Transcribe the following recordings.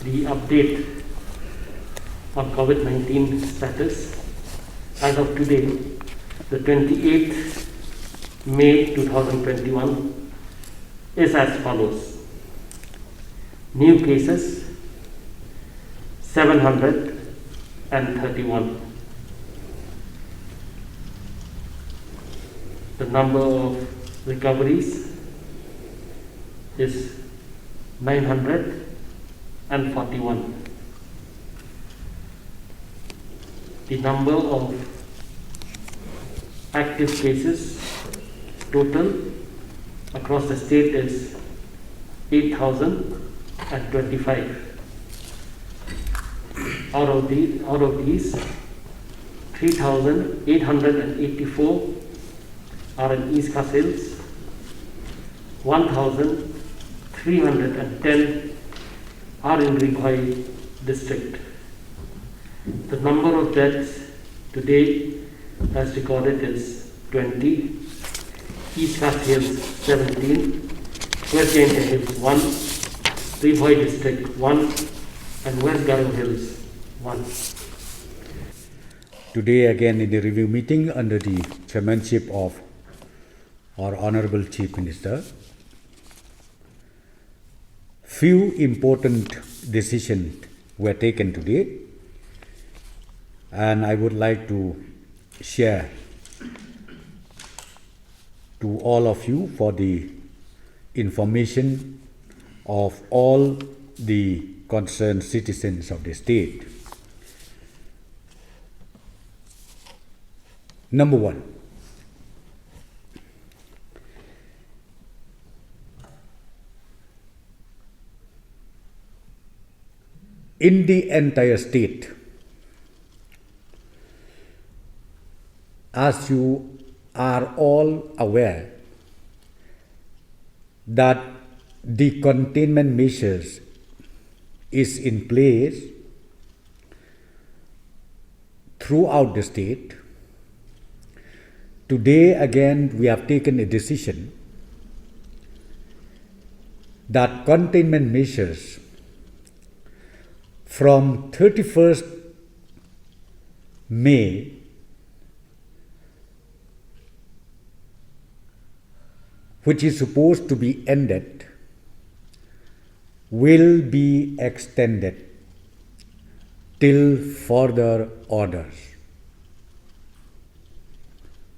the update on COVID-19 status as of today, the 28th May 2021 is as follows. New cases 731. The number of recoveries is 941. The number of active cases total across the state is 8,025. Out of these, 3,884 are in East Coast Hills, 1,310 are in Righoi district. The number of deaths today as recorded is 20, East Coast Hills 17, West Jaintia Hills 1, Righoi district 1, and West Garo Hills 1. Today again in the review meeting under the chairmanship of our Honorable Chief Minister, few important decisions were taken today, and I would like to share to all of you for the information of all the concerned citizens of the state. Number one, in the entire state, as you are all aware that the containment measures is in place throughout the state. Today again we have taken a decision that containment measures from 31st May which is supposed to be ended will be extended till further orders.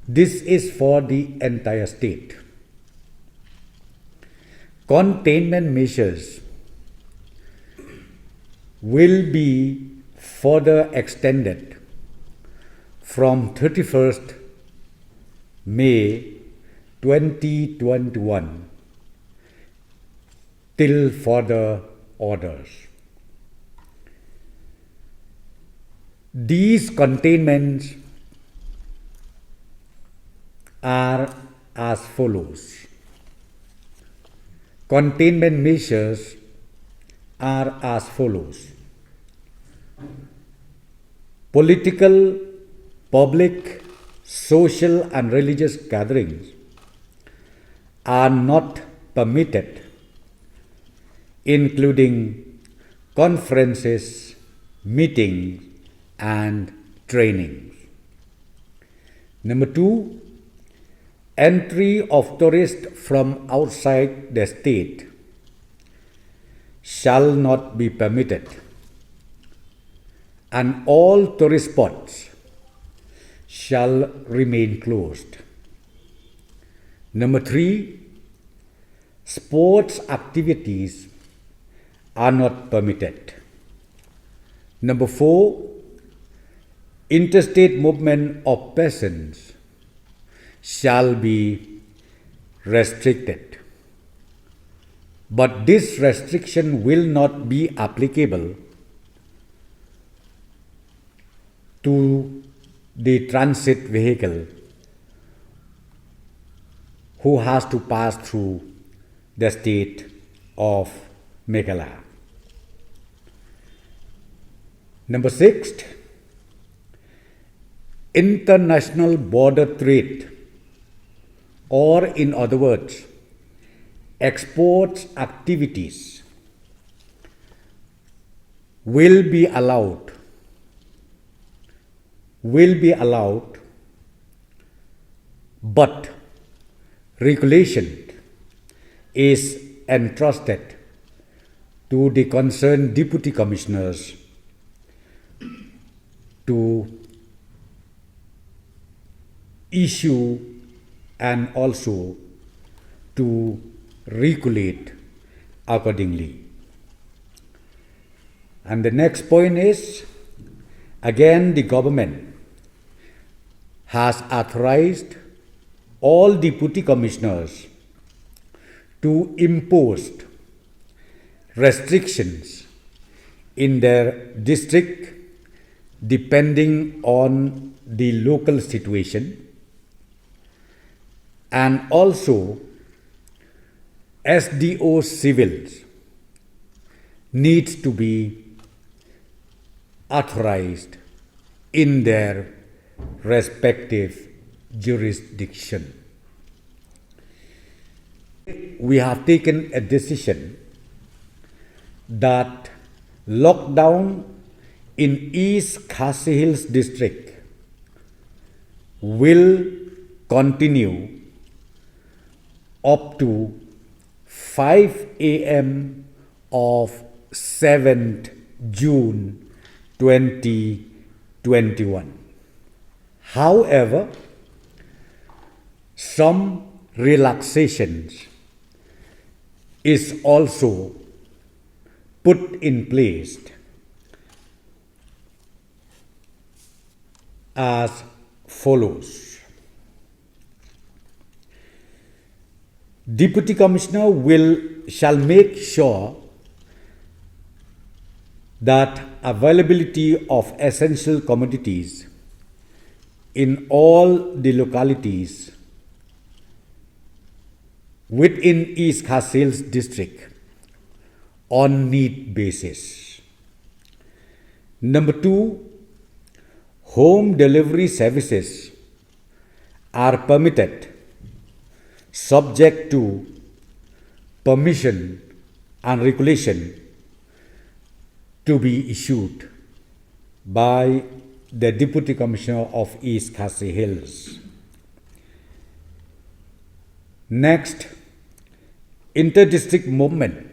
This is for the entire state. Containment measures will be further extended from 31st May 2021 till further orders. These containments are as follows. Containment measures are as follows. Political, public, social and religious gatherings are not permitted, including conferences, meetings and trainings. Number two, entry of tourists from outside the state shall not be permitted, and all tourist spots shall remain closed. Number three, sports activities are not permitted. Number four, interstate movement of persons shall be restricted. But this restriction will not be applicable to the transit vehicle who has to pass through the state of Meghalaya. Number 6, international border trade, or in other words, exports activities will be allowed but regulation is entrusted to the concerned deputy commissioners to issue and also to regulate accordingly. And the next point is, again, the government has authorized all deputy commissioners to impose restrictions in their district depending on the local situation, and also SDO civils needs to be authorized in their respective jurisdiction. We have taken a decision that lockdown in East Khasi Hills district will continue up to 5 a.m. of 7th June 2021. However, some relaxations is also put in place as follows. Deputy Commissioner shall make sure that availability of essential commodities in all the localities within East Khasi Hills district on need basis. Number 2, home delivery services are permitted subject to permission and regulation to be issued by the Deputy Commissioner of East Khasi Hills. Next, inter-district movement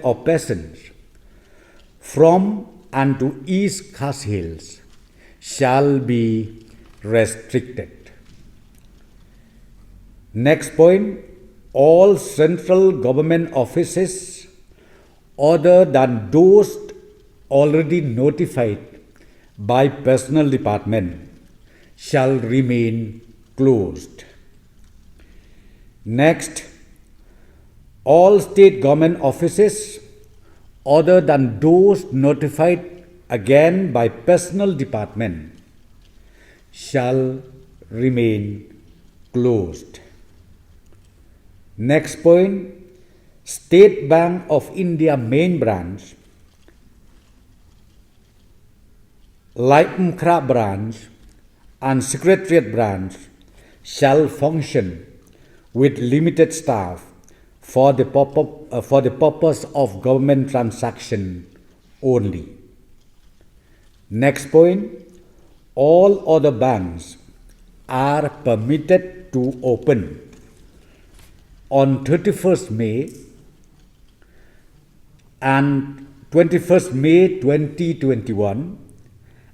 of persons from and to East Khasi Hills shall be restricted. Next point, all central government offices other than those already notified by Personnel Department shall remain closed. Next, all state government offices other than those notified again by Personnel Department shall remain closed. Next point, State Bank of India main branch, Laikmkra branch and Secretariat branch shall function with limited staff for the purpose of government transaction only. Next point, all other banks are permitted to open on 31st May and 21st May 2021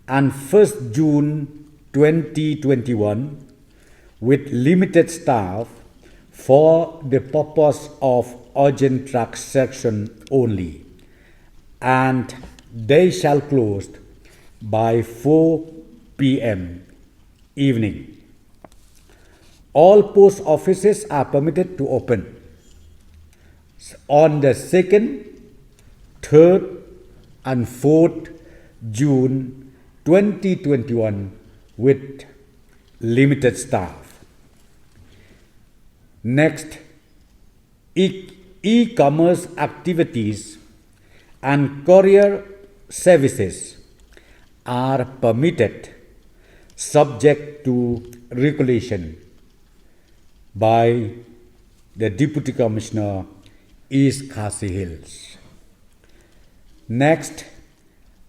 and 1st June 2021 with limited staff for the purpose of urgent transaction only, and they shall close by 4 p.m. evening. All post offices are permitted to open on the 2nd, 3rd and 4th June 2021 with limited staff. Next, e-commerce activities and courier services are permitted subject to regulation by the Deputy Commissioner, East Khasi Hills. Next,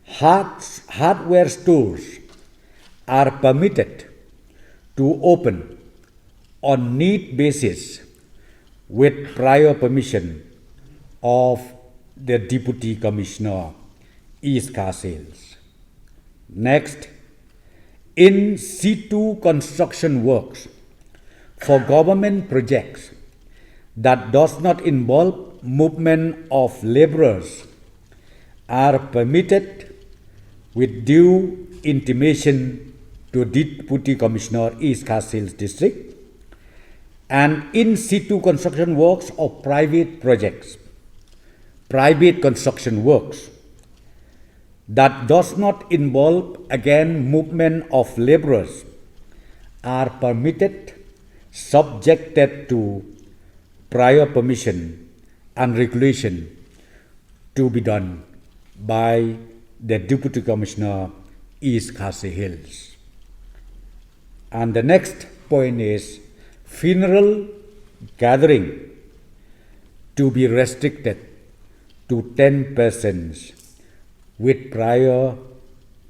hardware stores are permitted to open on need basis with prior permission of the Deputy Commissioner, East Car Sales. Next, in situ construction works for government projects that does not involve movement of laborers are permitted with due intimation to Deputy Commissioner, East Car Sales District, and in situ construction works of private projects, private construction works that does not involve again movement of laborers are permitted subjected to prior permission and regulation to be done by the Deputy Commissioner, East Khasi Hills. And the next point is funeral gathering to be restricted to 10 persons with prior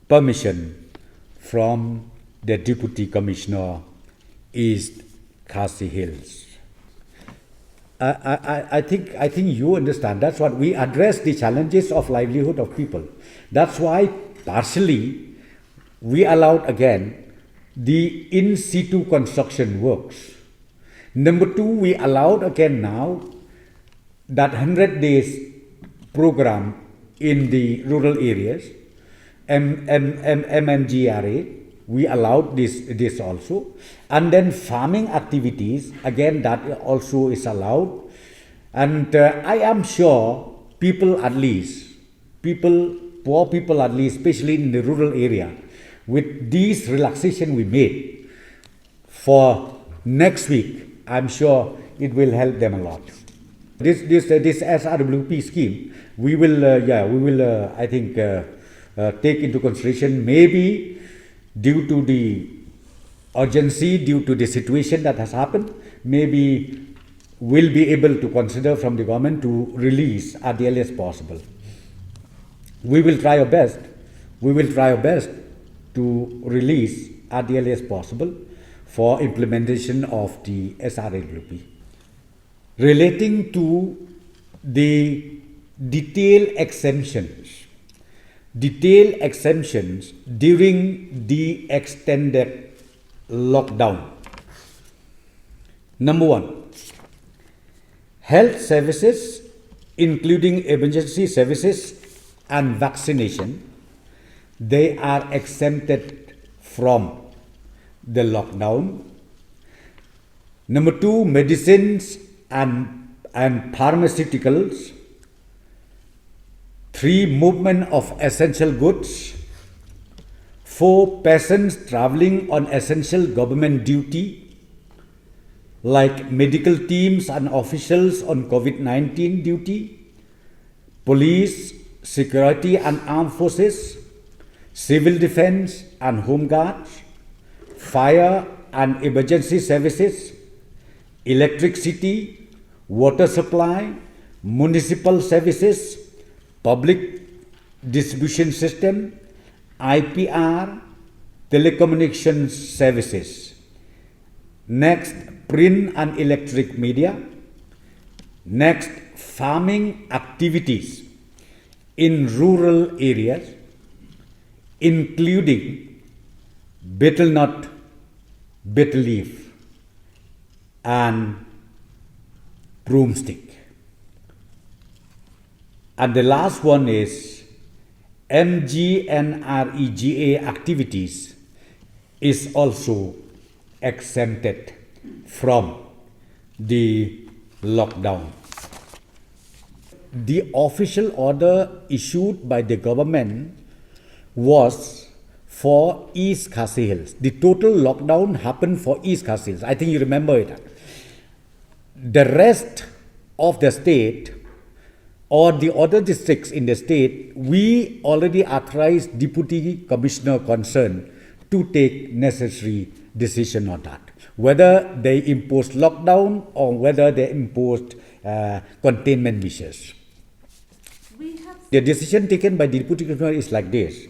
permission from the Deputy Commissioner, East Khasi Hills. I think you understand. That's what we address, the challenges of livelihood of people. That's why partially we allowed again the in situ construction works. Number two, we allowed again now that 100 days program in the rural areas, MNGRA, we allowed this also. And then farming activities, again that also is allowed. And I am sure people at least, poor people at least, especially in the rural area, with this relaxation we made for next week, I'm sure it will help them a lot. This SRWP scheme, we will I think take into consideration, maybe due to the urgency, due to the situation that has happened, maybe we'll be able to consider from the government to release at the earliest possible. We will try our best. We will try our best to release at the earliest possible for implementation of the SRWP. Relating to the detailed exemptions during the extended lockdown. Number one, health services, including emergency services and vaccination, they are exempted from the lockdown. Number two, medicines and pharmaceuticals. Three, movement of essential goods. Four, persons traveling on essential government duty, like medical teams and officials on COVID-19 duty, police, security and armed forces, civil defense and home guards, fire and emergency services, electricity, water supply, municipal services, public distribution system, IPR, telecommunications services. Next, print and electric media. Next, farming activities in rural areas, including betel nut, betel leaf, and broomstick. And the last one is MGNREGA activities is also exempted from the lockdown. The official order issued by the government was for East Khasi Hills. The total lockdown happened for East Khasi Hills. I think you remember it. The rest of the state or the other districts in the state, we already authorized Deputy Commissioner concerned to take necessary decision on that. Whether they imposed lockdown or whether they imposed containment measures. We have the decision taken by the Deputy Commissioner is like this.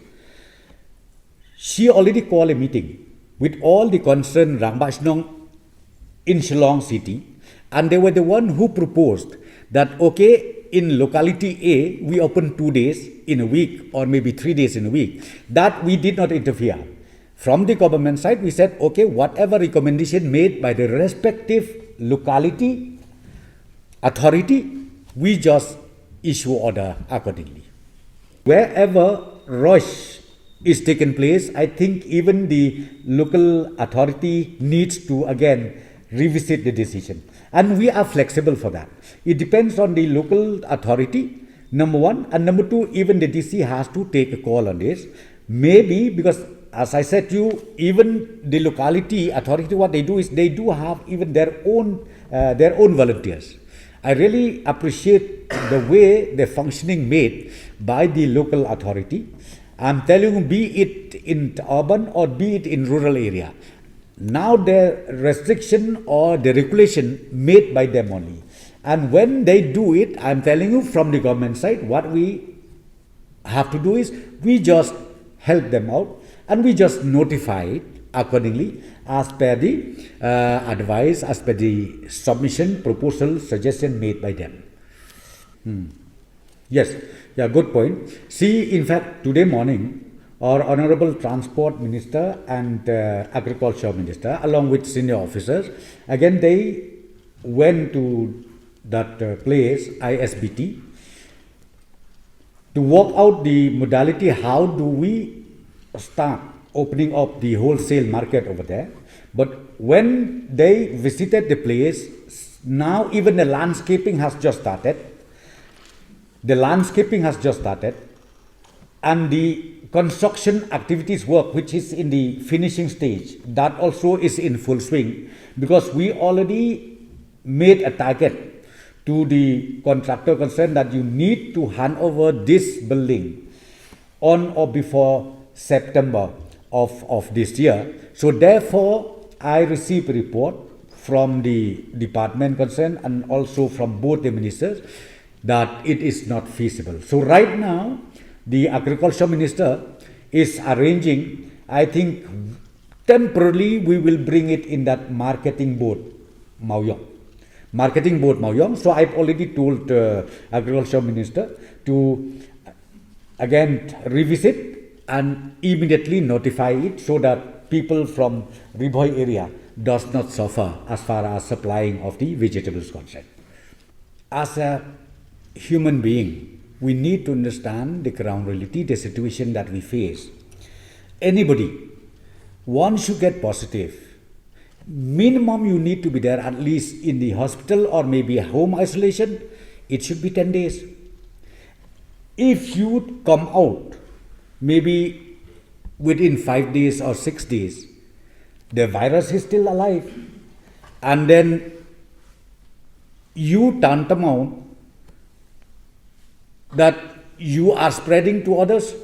She already called a meeting with all the concerned Rangbachnong in Shillong city, and they were the one who proposed that, okay, in locality A, we open 2 days in a week or maybe 3 days in a week. That we did not interfere. From the government side, we said, okay, whatever recommendation made by the respective locality authority, we just issue order accordingly. Wherever rush is taken place, I think even the local authority needs to again revisit the decision. And we are flexible for that. It depends on the local authority, number one. And number two, even the DC has to take a call on this. Maybe because, as I said to you, even the locality authority, what they do is they do have even their own volunteers. I really appreciate the way the functioning made by the local authority. I'm telling you, be it in urban or be it in rural area. Now the restriction or the regulation made by them only. And when they do it, I'm telling you from the government side, what we have to do is we just help them out and we just notify it accordingly as per the advice, as per the submission, proposal, suggestion made by them. Yes, yeah, good point. See, in fact, today morning, our Honorable Transport Minister and Agriculture Minister, along with senior officers, again they went to that place, ISBT, to work out the modality, how do we start opening up the wholesale market over there. But when they visited the place, now even the landscaping has just started. The landscaping has just started, and the construction activities work, which is in the finishing stage, that also is in full swing, because we already made a target to the contractor concerned that you need to hand over this building on or before September of this year. So therefore, I received a report from the department concerned and also from both the ministers that it is not feasible. So right now, the agriculture minister is arranging, I think temporarily we will bring it in that marketing board, Maoyong. Marketing board Maoyong. So I've already told agriculture minister to again revisit and immediately notify it so that people from Ribhoi area does not suffer as far as supplying of the vegetables concerned. As a human being, we need to understand the ground reality, the situation that we face. Anybody, once you get positive, minimum you need to be there at least in the hospital or maybe home isolation, it should be 10 days. If you come out, maybe within 5 days or 6 days, the virus is still alive, and then you tantamount that you are spreading to others,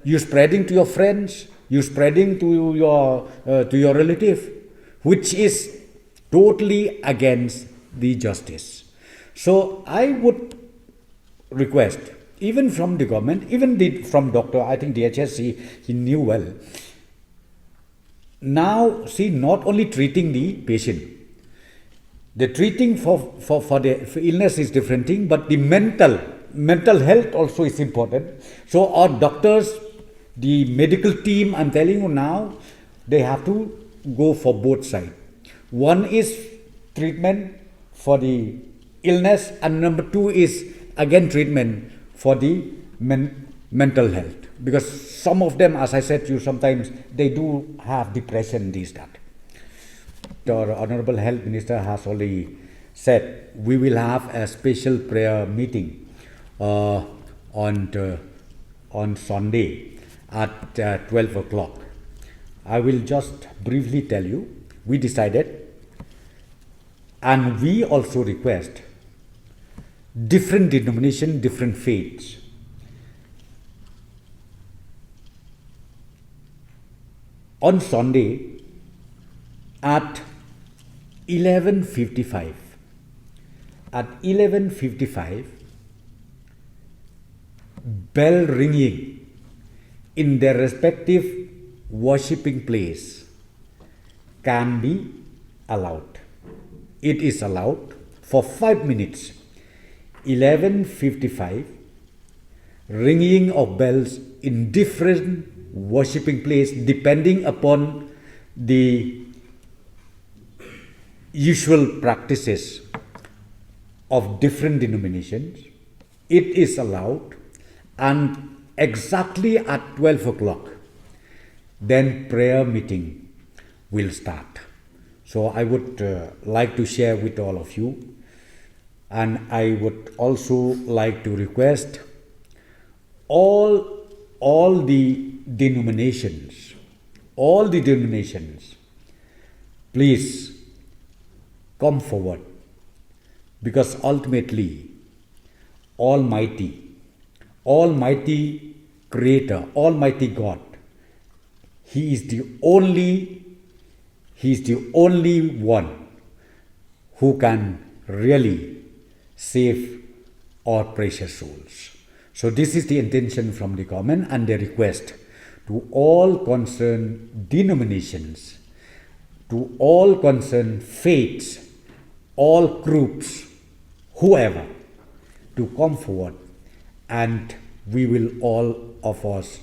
you spreading to your friends, you spreading to your relative, which is totally against the justice. So I would request, even from the government, even from doctor, I think DHS, he knew well. Now, see, not only treating the patient, the treating for the illness is different thing, but the mental health also is important. So our doctors, the medical team, I'm telling you now, they have to go for both sides. One is treatment for the illness, and number two is again treatment for the mental health. Because some of them, as I said to you, sometimes they do have depression, this, that. Our Honorable Health Minister has already said we will have a special prayer meeting on Sunday at 12 o'clock. I will just briefly tell you, we decided, and we also request different denomination, different faiths. On Sunday at 11:55, bell ringing in their respective worshipping place can be allowed. It is allowed for 5 minutes. 11:55, ringing of bells in different worshipping place depending upon the usual practices of different denominations. It is allowed, and exactly at 12 o'clock, then prayer meeting will start. So I would like to share with all of you, and I would also like to request all the denominations, please come forward, because ultimately Almighty Creator, Almighty God, He is the only one who can really save our precious souls. So this is the intention from the government, and the request to all concerned denominations, to all concerned faiths, all groups, whoever, to come forward, and we will all of us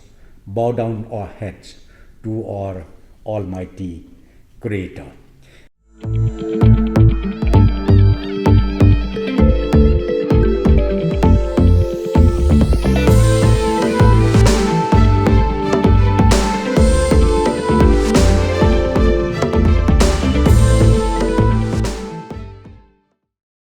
bow down our heads to our Almighty Creator.